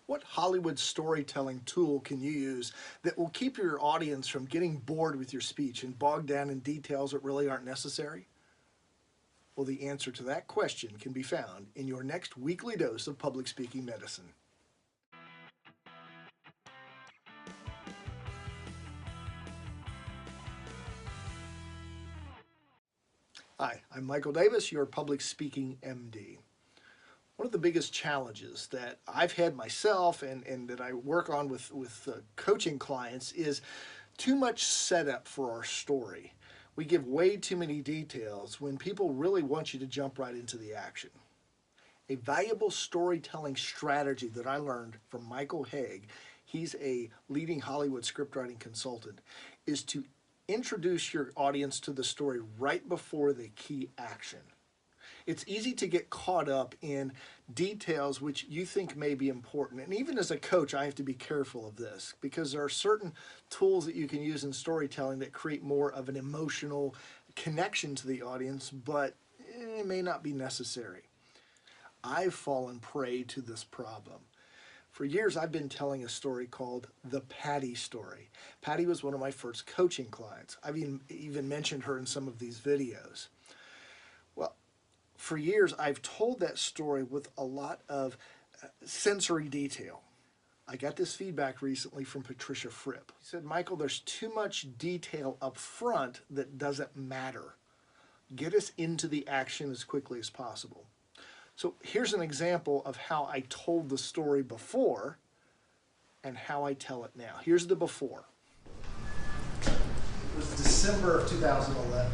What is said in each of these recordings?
What Hollywood storytelling tool can you use that will keep your audience from getting bored with your speech and bogged down in details that really aren't necessary? Well, the answer to that question can be found in your next weekly dose of public speaking medicine. Hi, I'm Michael Davis, your public speaking MD. One of the biggest challenges that I've had myself and that I work on with coaching clients is too much setup for our story. We give way too many details when people really want you to jump right into the action. A valuable storytelling strategy that I learned from Michael Hauge, he's a leading Hollywood scriptwriting consultant, is to introduce your audience to the story right before the key action. It's easy to get caught up in details which you think may be important. And even as a coach, I have to be careful of this because there are certain tools that you can use in storytelling that create more of an emotional connection to the audience, but it may not be necessary. I've fallen prey to this problem. For years, I've been telling a story called the Patty story. Patty was one of my first coaching clients. I've even mentioned her in some of these videos. Well, for years, I've told that story with a lot of sensory detail. I got this feedback recently from Patricia Fripp. She said, Michael, there's too much detail up front that doesn't matter. Get us into the action as quickly as possible. So here's an example of how I told the story before and how I tell it now. Here's the before. It was December of 2011,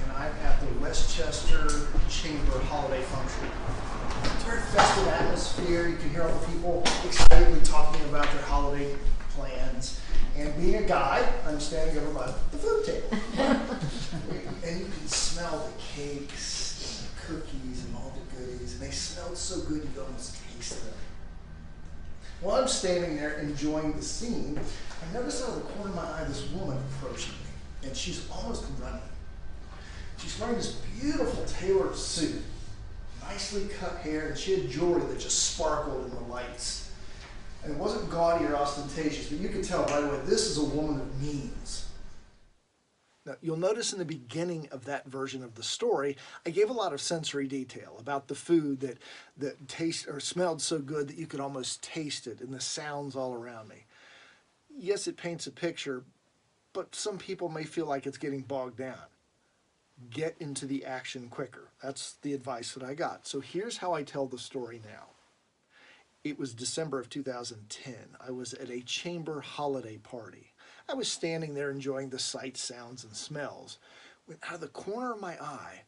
and I'm at the Westchester Chamber holiday function. It's a very festive atmosphere. You can hear all the people excitedly talking about their holiday plans. And being a guy, I'm standing over by the food table. And you can smell the cakes, and the cookies, and all the goodies. And they smelled so good you could almost taste them. While I'm standing there enjoying the scene, I noticed out of the corner of my eye this woman approaching me. And she's almost running. She's wearing this beautiful tailored suit, nicely cut hair, and she had jewelry that just sparkled in the lights. And it wasn't gaudy or ostentatious, but you could tell right away, this is a woman of means. Now, you'll notice in the beginning of that version of the story, I gave a lot of sensory detail about the food that tasted or smelled so good that you could almost taste it, and the sounds all around me. Yes, it paints a picture, but some people may feel like it's getting bogged down. Get into the action quicker. That's the advice that I got. So here's how I tell the story now. It was December of 2010. I was at a chamber holiday party. I was standing there enjoying the sights, sounds, and smells when out of the corner of my eye,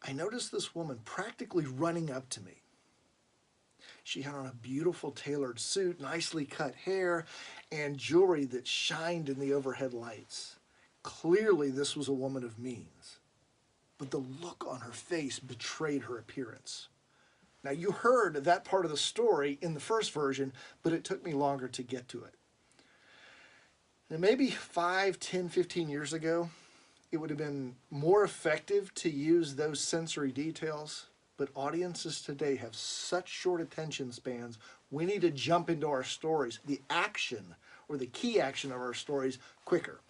I noticed this woman practically running up to me. She had on a beautiful tailored suit, nicely cut hair, and jewelry that shined in the overhead lights. Clearly, this was a woman of means, but the look on her face betrayed her appearance. Now, you heard that part of the story in the first version, but it took me longer to get to it. Now, maybe 5, 10, 15 years ago, it would have been more effective to use those sensory details, but audiences today have such short attention spans, we need to jump into our stories, the action or the key action of our stories quicker.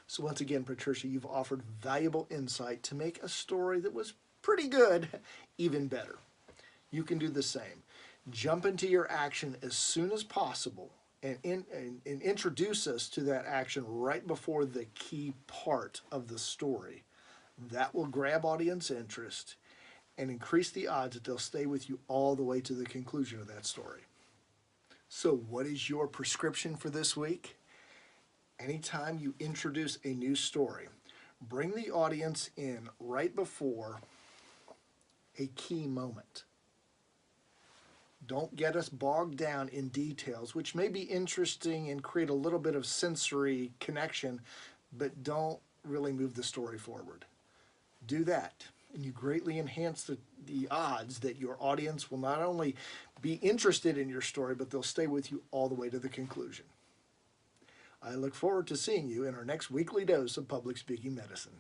So once again, Patricia, you've offered valuable insight to make a story that was pretty good even better. You can do the same. Jump into your action as soon as possible and introduce us to that action right before the key part of the story. That will grab audience interest and increase the odds that they'll stay with you all the way to the conclusion of that story. So what is your prescription for this week? Anytime you introduce a new story, bring the audience in right before a key moment. Don't get us bogged down in details, which may be interesting and create a little bit of sensory connection, but don't really move the story forward. Do that, and you greatly enhance the odds that your audience will not only be interested in your story, but they'll stay with you all the way to the conclusion. I look forward to seeing you in our next weekly dose of Public Speaking Medicine.